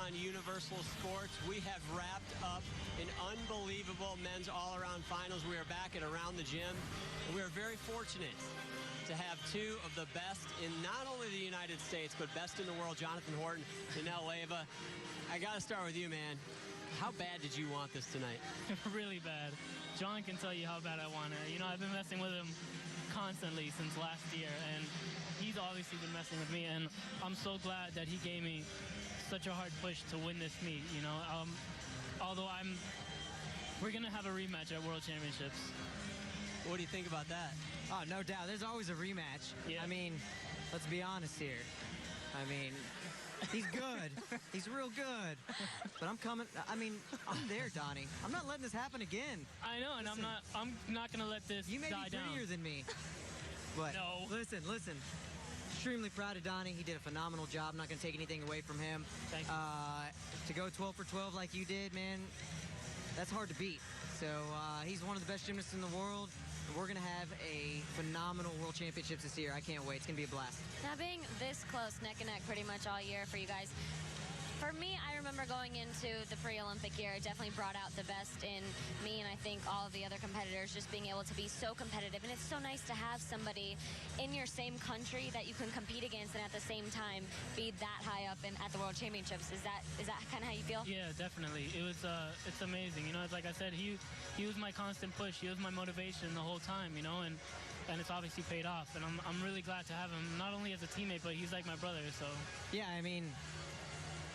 on Universal Sports. We have wrapped up an unbelievable men's all-around finals. We are back at Around the Gym. And we are very fortunate to have two of the best in not only the United States, but best in the world, Jonathan Horton, Danell Leyva. I got to start with you, man. How bad did you want this tonight? Really bad. John can tell you how bad I want it. You know, I've been messing with him constantly since last year, and he's obviously been messing with me, and I'm so glad that he gave me such a hard push to win this meet, you know. Although we're going to have a rematch at World Championships. What do you think about that? Oh, no doubt. There's always a rematch. Yeah. I mean, let's be honest here. I mean, he's good. He's real good. But I'm there, Donnie. I'm not letting this happen again. I know, and listen, I'm not going to let this you may die be down. prettier than me. But no. Listen. Extremely proud of Donnie. He did a phenomenal job. I'm not going to take anything away from him. Thank you. To go 12 for 12 like you did, man, that's hard to beat. So he's one of the best gymnasts in the world. We're going to have a phenomenal World Championships this year. I can't wait. It's going to be a blast. Now, being this close, neck and neck pretty much all year for you guys, for me, I remember going into the pre-Olympic year, it definitely brought out the best in me, and I think all of the other competitors, just being able to be so competitive. And it's so nice to have somebody in your same country that you can compete against and at the same time be that high up at the World Championships. Is that kind of how you feel? Yeah, definitely. It's amazing. You know, it's like I said, he was my constant push. He was my motivation the whole time, you know, and it's obviously paid off. And I'm really glad to have him, not only as a teammate, but he's like my brother, so. Yeah, I mean,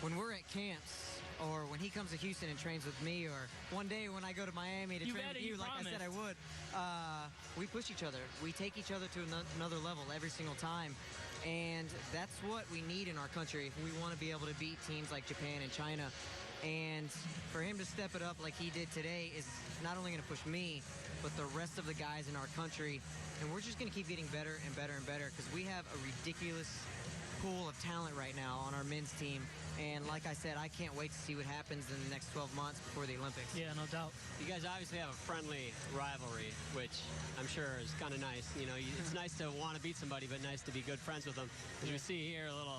when we're at camps, or when he comes to Houston and trains with me, or one day when I go to Miami to train with you, like I said I would, we push each other. We take each other to another level every single time. And that's what we need in our country if we want to be able to beat teams like Japan and China. And for him to step it up like he did today is not only going to push me, but the rest of the guys in our country. And we're just going to keep getting better and better and better, because we have a ridiculous pool of talent right now on our men's team. And like I said, I can't wait to see what happens in the next 12 months before the Olympics. Yeah, no doubt. You guys obviously have a friendly rivalry, which I'm sure is kind of nice. You know, it's nice to want to beat somebody, but nice to be good friends with them. As we see here, a little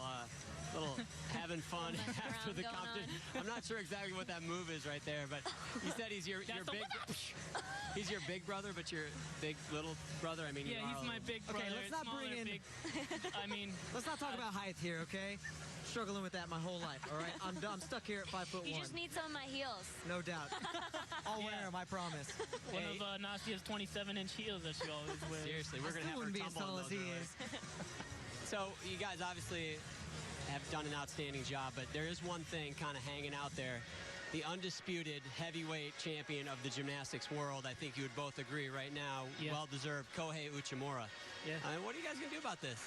having fun after the competition. I'm not sure exactly what that move is right there, but you said he's your big. He's your big brother, but your big little brother. I mean, yeah, he's my big brother. Okay, let's not bring in. I mean, let's not talk about height here, okay? Struggling with that my whole life, all right? I'm stuck here at 5'1". You just need some of my heels. No doubt. I'll wear them, I promise. One of Nastia's 27-inch heels that she always wears. Seriously, we're gonna have her be as tumble tall in as those he earlier. is. So you guys obviously have done an outstanding job, but there is one thing kind of hanging out there. The undisputed heavyweight champion of the gymnastics world, I think you would both agree right now, well-deserved, Kohei Uchimura. Yeah. What are you guys going to do about this?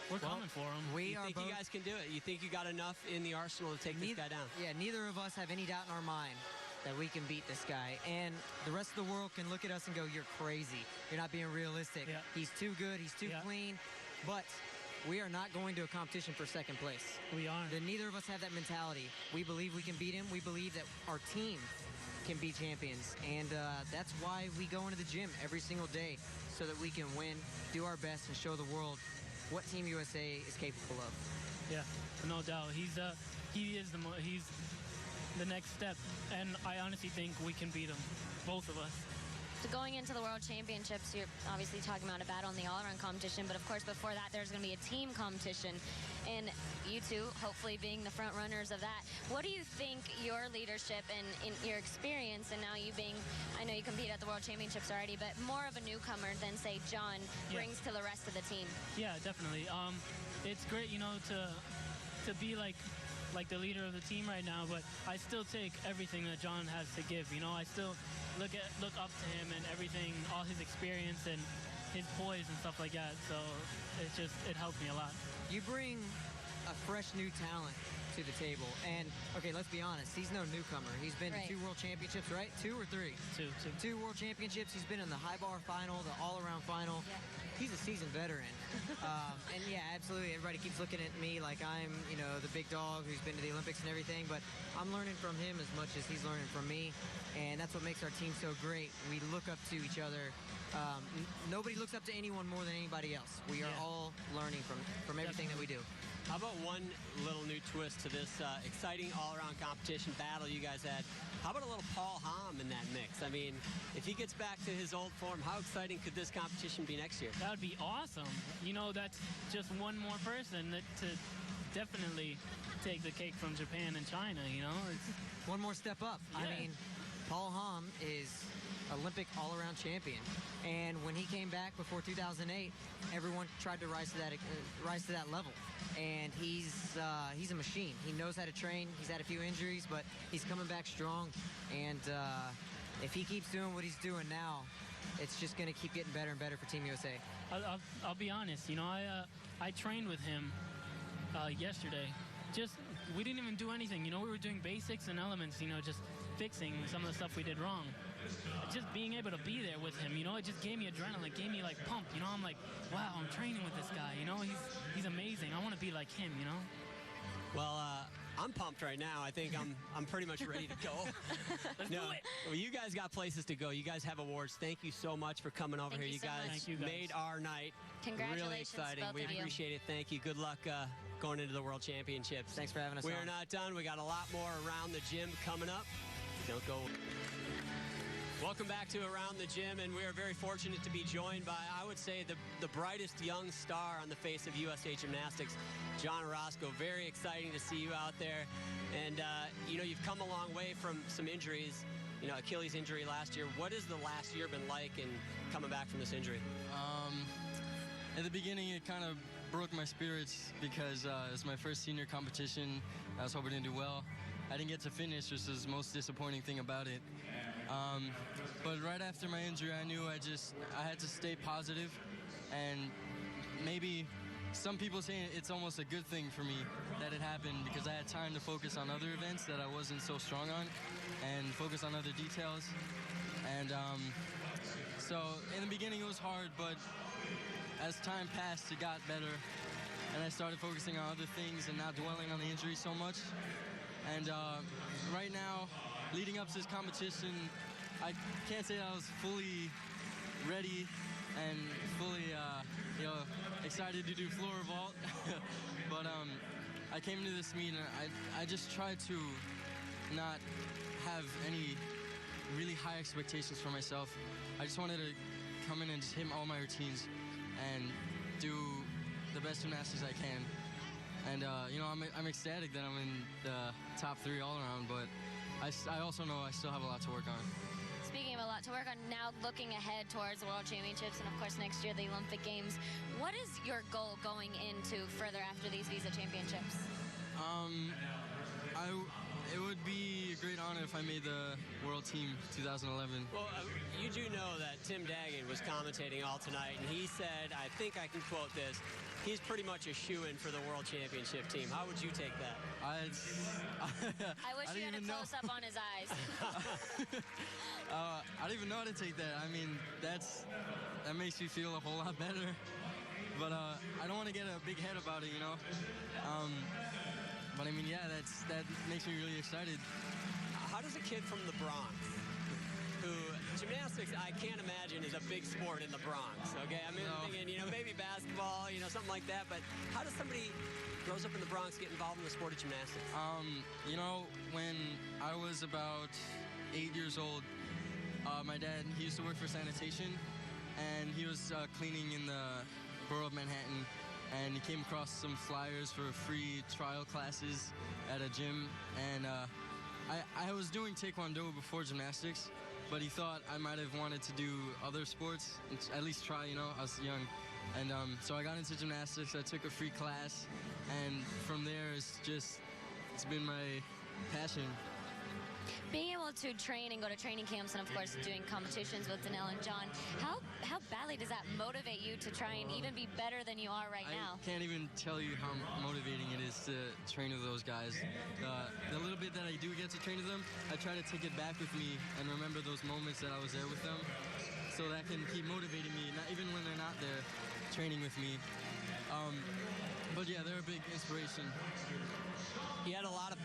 We're coming for him. You think you guys can do it? You think you got enough in the arsenal to take this guy down? Yeah, neither of us have any doubt in our mind that we can beat this guy. And the rest of the world can look at us and go, you're crazy. You're not being realistic. Yeah. He's too good. He's too clean. But we are not going to a competition for second place. We are. Then neither of us have that mentality. We believe we can beat him. We believe that our team can be champions. And that's why we go into the gym every single day, so that we can win, do our best, and show the world what Team USA is capable of. Yeah, no doubt. He's the next step, and I honestly think we can beat him, both of us. So going into the World Championships, you're obviously talking about a battle in the all-around competition, but of course before that there's going to be a team competition, and you two hopefully being the front runners of that. What do you think your leadership and in your experience, and now you being, I know you compete at the World Championships already, but more of a newcomer than say John brings to the rest of the team? Yeah, definitely. It's great, you know, to be like the leader of the team right now, but I still take everything that John has to give. You know, I still look up to him and everything, all his experience and his poise and stuff like that. So it helped me a lot. You bring a fresh new talent to the table, and okay, let's be honest, he's no newcomer. He's been to 2 World Championships, right? 2 or 3? 2. 2 World Championships. He's been in the high bar final, the all-around final. Yeah. He's a seasoned veteran. And yeah, absolutely, everybody keeps looking at me like I'm, you know, the big dog who's been to the Olympics and everything, but I'm learning from him as much as he's learning from me, and that's what makes our team so great. We look up to each other. Nobody looks up to anyone more than anybody else. We are all learning from everything that we do. How about one little new twist to this exciting all-around competition battle you guys had? How about a little Paul Hamm in that mix? I mean, if he gets back to his old form, how exciting could this competition be next year? That would be awesome. You know, that's just one more person to definitely take the cake from Japan and China, you know? It's one more step up. Yeah. I mean, Paul Hamm is Olympic all-around champion, and when he came back before 2008, everyone tried to rise to that level. And he's a machine. He knows how to train. He's had a few injuries, but he's coming back strong. And if he keeps doing what he's doing now, it's just going to keep getting better and better for Team USA. I'll be honest. You know, I trained with him yesterday. We didn't even do anything. You know, we were doing basics and elements. You know, just fixing some of the stuff we did wrong. Just being able to be there with him, you know, it just gave me adrenaline, gave me like pump. You know, I'm like, wow, I'm training with this guy. You know, he's amazing. I want to be like him. You know. Well, I'm pumped right now. I think I'm pretty much ready to go. Let's do it. Well, you guys got places to go. You guys have awards. Thank you so much for coming over here. You guys made our night. Congratulations, really exciting. both We of you. appreciate it. Thank you. Good luck going into the World Championships. Thanks for having us. We're not done. We got a lot more Around the Gym coming up. Don't go. Welcome back to Around the Gym, and we are very fortunate to be joined by, I would say, the brightest young star on the face of USA Gymnastics, John Orozco. Very exciting to see you out there. And, you know, you've come a long way from some injuries, you know, Achilles injury last year. What has the last year been like in coming back from this injury? At the beginning, it kind of broke my spirits because it was my first senior competition. I was hoping to do well. I didn't get to finish, which was the most disappointing thing about it. But right after my injury, I knew I had to stay positive, and maybe some people say it's almost a good thing for me that it happened because I had time to focus on other events that I wasn't so strong on and focus on other details. And so in the beginning, it was hard, but as time passed, it got better, and I started focusing on other things and not dwelling on the injury so much. And right now, leading up to this competition, I can't say I was fully ready and fully, you know, excited to do floor vault. But I came into this meet and I just tried to not have any really high expectations for myself. I just wanted to come in and just hit all my routines and do the best gymnastics I can. And, you know, I'm ecstatic that I'm in the top 3 all around, but I also know I still have a lot to work on. Speaking of a lot to work on, now looking ahead towards the World Championships and, of course, next year, the Olympic Games, what is your goal going into further after these Visa Championships? It would be a great honor if I made the World Team 2011. Well, you do know that Tim Daggett was commentating all tonight, and he said, I think I can quote this, he's pretty much a shoo-in for the World Championship team. How would you take that? I wish you had a close-up on his eyes. I don't even know how to take that. I mean, that makes me feel a whole lot better. But I don't want to get a big head about it, you know? But I mean, yeah, that makes me really excited. How does a kid from the Bronx, who gymnastics, I can't imagine, is a big sport in the Bronx, okay? I mean, I'm thinking, you know, maybe basketball, you know, something like that, but how does somebody grows up in the Bronx get involved in the sport of gymnastics? You know, when I was about 8 years old, my dad, he used to work for sanitation, and he was cleaning in the borough of Manhattan, and he came across some flyers for free trial classes at a gym, and I was doing Taekwondo before gymnastics, but he thought I might have wanted to do other sports, at least try, you know, I was young. And so I got into gymnastics, I took a free class, and from there it's been my passion. Being able to train and go to training camps and, of course, doing competitions with Danell and John, how badly does that motivate you to try and even be better than you are right now? I can't even tell you how motivating it is to train with those guys. The little bit that I do get to train with them, I try to take it back with me and remember those moments that I was there with them, so that can keep motivating me, not even when they're not there training with me. But yeah, they're a big inspiration. You had a lot of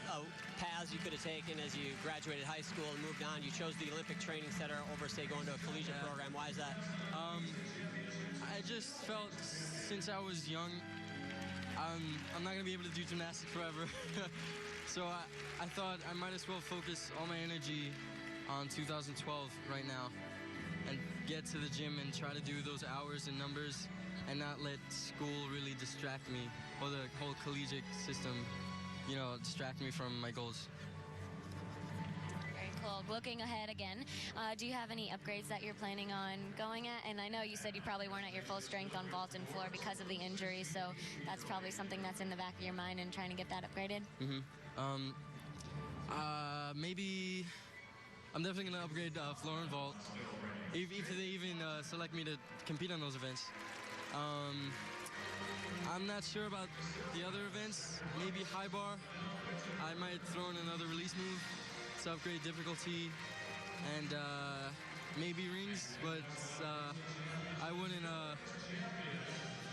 paths you could have taken as you graduated high school and moved on. You chose the Olympic Training Center over, say, going to a collegiate program. Why is that? I just felt, since I was young, I'm not going to be able to do gymnastics forever. So I thought I might as well focus all my energy on 2012 right now and get to the gym and try to do those hours and numbers and not let school really distract me or the whole collegiate system, you know, distract me from my goals. Very cool. Looking ahead again, do you have any upgrades that you're planning on going at? And I know you said you probably weren't at your full strength on vault and floor because of the injury, so that's probably something that's in the back of your mind and trying to get that upgraded. Maybe I'm definitely going to upgrade floor and vault, if they even select me to compete on those events. I'm not sure about the other events. Maybe high bar. I might throw in another release move to upgrade difficulty, and maybe rings, but I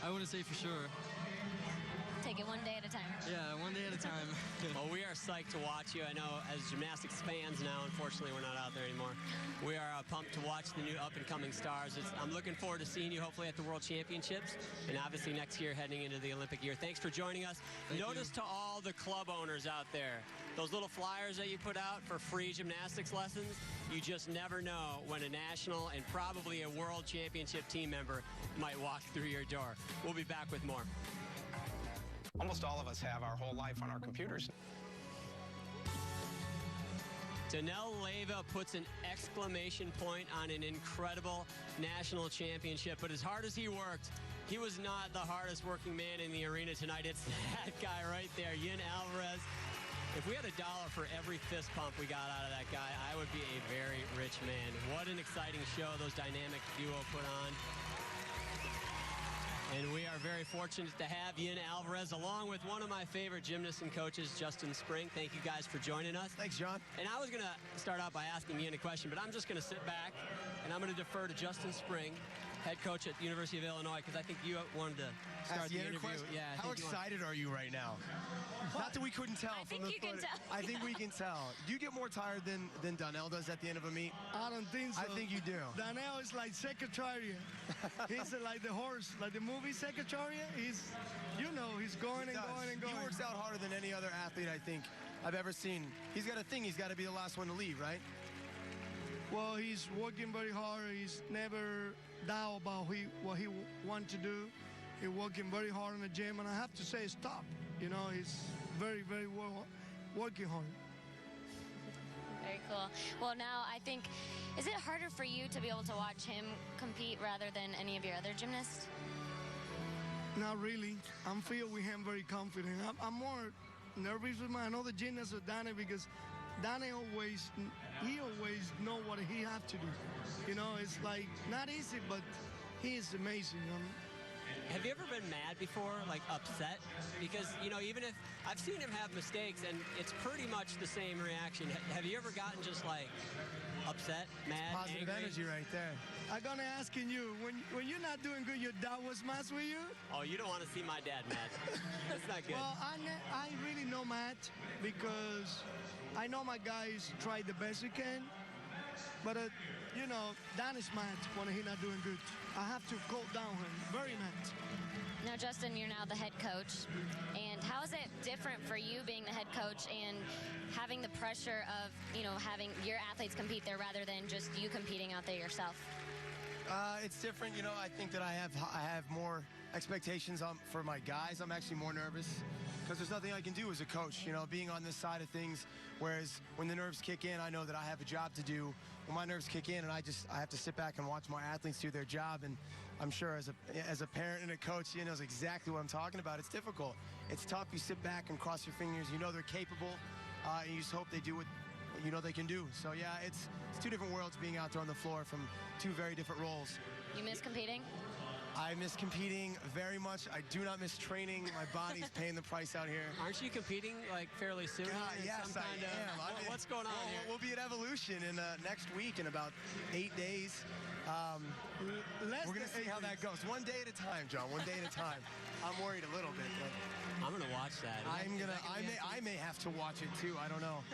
wouldn't say for sure. Take it one day at a time. Yeah, one day at a time. Well, we are psyched to watch you. I know as gymnastics fans now, unfortunately, we're not out there anymore. We are pumped to watch the new up-and-coming stars. I'm looking forward to seeing you hopefully at the World Championships and obviously next year heading into the Olympic year. Thanks for joining us. Notice to all the club owners out there, those little flyers that you put out for free gymnastics lessons, you just never know when a national and probably a World Championship team member might walk through your door. We'll be back with more. Almost all of us have our whole life on our computers. Danell Leyva puts an exclamation point on an incredible national championship. But as hard as he worked, he was not the hardest working man in the arena tonight. It's that guy right there, Alvarez. If we had $1 for every fist pump we got out of that guy, I would be a very rich man. What an exciting show those dynamic duo put on. And we are very fortunate to have Alvarez along with one of my favorite gymnasts and coaches, Justin Spring. Thank you guys for joining us. Thanks, John. And I was going to start out by asking a question, but I'm just going to sit back and I'm going to defer to Justin Spring, head coach at the University of Illinois, because I think you wanted to start the interview. Yeah, how excited are you right now? Not that we couldn't tell I from think the you can tell. I think we can tell. Do you get more tired than Danell does at the end of a meet? I don't think so. I think you do. Danell is like Secretariat. He's like the horse, like the movie Secretariat. He's going and going and going. He works out harder than any other athlete I think I've ever seen. He's got a thing. He's got to be the last one to leave, right? Well, he's working very hard. He's never doubt about what he wants to do. He's working very hard in the gym, and I have to say, stop. You know, he's very, very well working hard. Very cool. Well, now I think, is it harder for you to be able to watch him compete rather than any of your other gymnasts? Not really. I'm feel with him very confident. I'm more nervous with my another gymnast with Danny because Danny always know what he have to do. You know, it's like not easy, but he is amazing. Have you ever been mad before, like upset? Because, you know, even if I've seen him have mistakes and it's pretty much the same reaction. Have you ever gotten just like upset, mad, Positive angry? energy right there. I'm gonna asking you, when you're not doing good, your dad was mad with you? Oh, you don't want to see my dad mad. That's not good. Well, I really know Matt because I know my guys try the best we can, but you know, Dan is mad when he's not doing good. I have to calm down him, very mad. Now, Justin, you're now the head coach, and how is it different for you being the head coach and having the pressure of, you know, having your athletes compete there rather than just you competing out there yourself? It's different, you know. I think that I have more expectations for my guys. I'm actually more nervous because there's nothing I can do as a coach, you know, being on this side of things. Whereas when the nerves kick in, I know that I have a job to do. When my nerves kick in, and I have to sit back and watch my athletes do their job. And I'm sure as a parent and a coach, he knows exactly what I'm talking about. It's difficult. It's tough. You sit back and cross your fingers. You know they're capable, and you just hope they do what you know they can do. So yeah, it's two different worlds being out there on the floor from two very different roles. You miss competing? I miss competing very much. I do not miss training. My body's paying the price out here. Aren't you competing like fairly soon? Yes, I am. What's going on here? We'll be at Evolution in next week in about 8 days. We're going to see how that goes. One day at a time, John. One day at a time. I'm worried a little bit, but I'm going to watch that. I may have to watch it too. I don't know.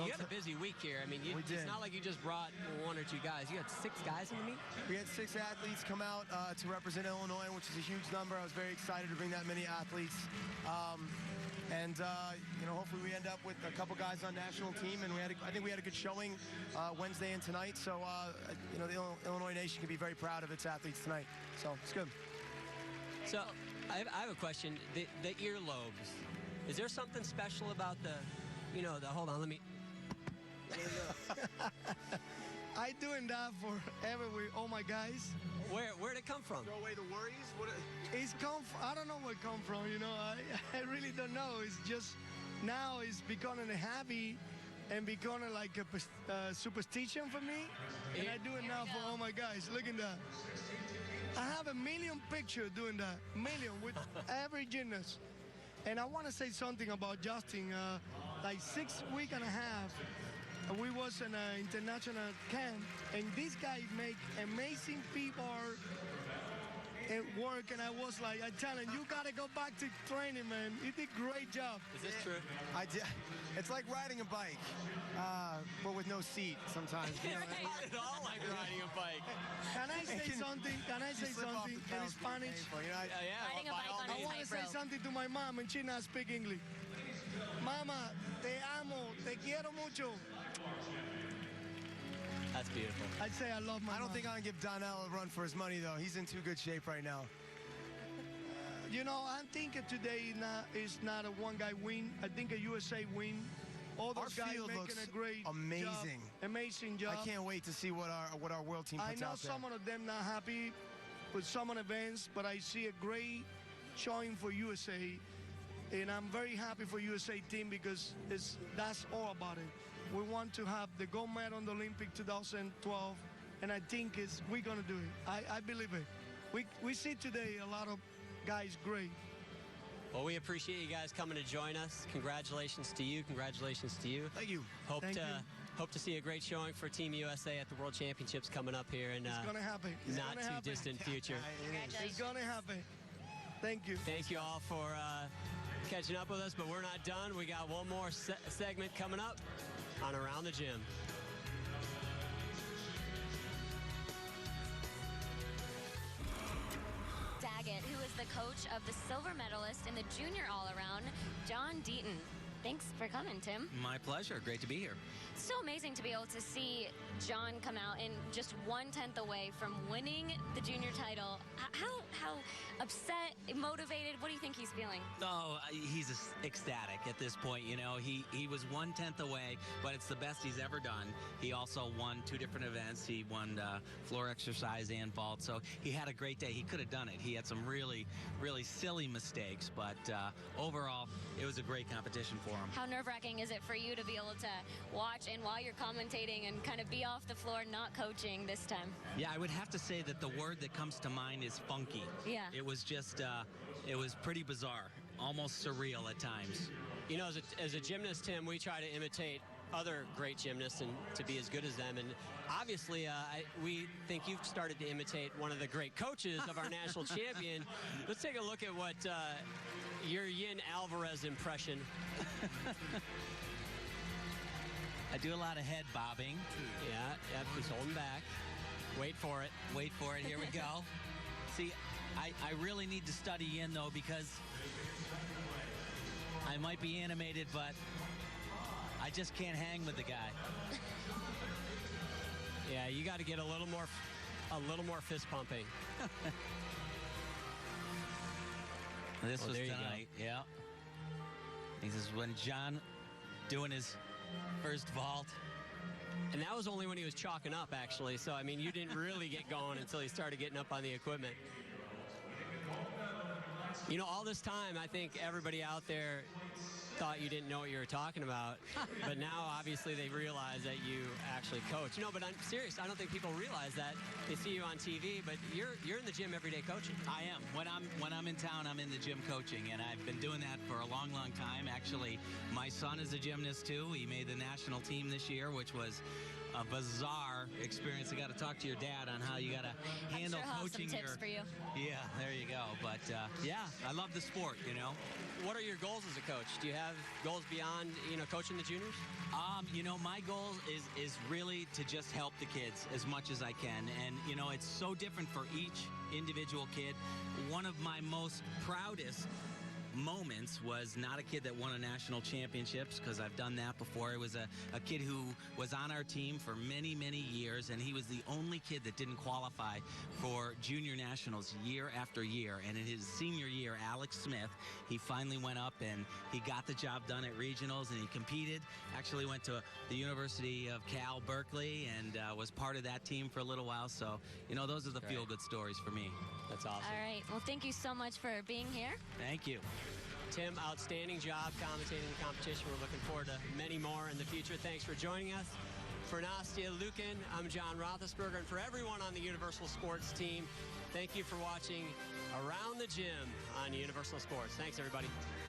You had a busy week here. I mean, it's not like you just brought 1 or 2 guys. You had 6 guys in the meet? We had 6 athletes come out to represent Illinois, which is a huge number. I was very excited to bring that many athletes. Hopefully we end up with a couple guys on national team, and I think we had a good showing Wednesday and tonight. So, the Illinois nation can be very proud of its athletes tonight. So it's good. So I have a question. The earlobes. Is there something special about hold on, let me. I doing that for all my guys. Where'd it come from? Throw away the worries? I don't know where it come from, I really don't know. It's just now it's becoming a hobby and becoming like a superstition for me. And I do it now for all my guys. Look at that. I have a million pictures doing that. Million with every gymnast. And I want to say something about Justin. Like 6 weeks and a half, we was in an international camp, and this guy make amazing people at work, and I was like, I tell him, you gotta go back to training, man. You did a great job. Is this true? I did. It's like riding a bike, but with no seat sometimes. Not at all like riding a bike. Can I say something? Can I say something in Spanish? Riding a bike on a I want to say tightrope. something to my mom, and she not speak English. Mama, te amo, te quiero mucho. That's beautiful. I'd say I love my I don't mom. think I can give Danell a run for his money, though. He's in too good shape right now. I'm thinking today is not a one-guy win. I think a USA win. All those Our guys field making looks a great amazing. job. Amazing job. I can't wait to see what our world team I puts know out there. some of them not happy with some of the events, but I see a great showing for USA. And I'm very happy for USA team because that's all about it. We want to have the gold medal in the Olympic 2012, and I think we're going to do it. I believe it. We see today a lot of guys great. Well, we appreciate you guys coming to join us. Congratulations to you. Congratulations to you. Thank you. Hope to see a great showing for Team USA at the World Championships coming up here in It's going to happen. not too distant future. It's going to happen. Thank you. Thank you all for catching up with us, but we're not done. We got one more segment coming up on Around the Gym. Daggett, who is the coach of the silver medalist in the junior all-around, John Deaton. Thanks for coming, Tim. My pleasure. Great to be here. It's so amazing to be able to see John come out in just 1/10 away from winning the junior title. How upset, motivated, what do you think he's feeling? Oh, he's ecstatic at this point. He was 1/10 away, but it's the best he's ever done. He also won 2 different events. He won floor exercise and vault, so he had a great day. He could have done it. He had some really, really silly mistakes, but overall, it was a great competition for him. How nerve-wracking is it for you to be able to watch and while you're commentating and kind of be off the floor, not coaching this time? Yeah, I would have to say that the word that comes to mind is funky. Yeah. It was just, it was pretty bizarre, almost surreal at times. As a gymnast, Tim, we try to imitate other great gymnasts and to be as good as them. And obviously, we think you've started to imitate one of the great coaches of our national champion. Let's take a look at what your Yin Alvarez impression. I do a lot of head bobbing. Yeah, he's holding back. Wait for it. Wait for it. Here we go. See, I really need to study Yin, though, because I might be animated, but I just can't hang with the guy. Yeah, you got to get a little more fist pumping. This was tonight. Yeah. This is when John doing his first vault. And that was only when he was chalking up, actually. So, I mean, you didn't really get going until he started getting up on the equipment. All this time, I think everybody out there thought you didn't know what you were talking about. But now, obviously, they realize that you actually coach. No, but I'm serious. I don't think people realize that. They see you on TV, but you're in the gym every day coaching. I am. When I'm in town, I'm in the gym coaching, and I've been doing that for a long, long time. Actually, my son is a gymnast, too. He made the national team this year, which was a bizarre experience. I got to talk to your dad on how you got to handle coaching. Some tips for you. Yeah, there you go. But yeah, I love the sport. What are your goals as a coach? Do you have goals beyond coaching the juniors? My goal is really to just help the kids as much as I can, and it's so different for each individual kid. One of my most proudest moments was not a kid that won a national championships, because I've done that before. It was a kid who was on our team for many, many years, and he was the only kid that didn't qualify for junior nationals year after year. And in his senior year, Alex Smith, he finally went up and he got the job done at regionals, and he competed. Actually went to the University of Cal Berkeley and was part of that team for a little while. So those are the feel-good stories for me. That's awesome. All right. Well, thank you so much for being here. Thank you. Tim, outstanding job commentating the competition. We're looking forward to many more in the future. Thanks for joining us. For Nastia, Liukin, I'm John Roethlisberger, and for everyone on the Universal Sports team, thank you for watching Around the Gym on Universal Sports. Thanks, everybody.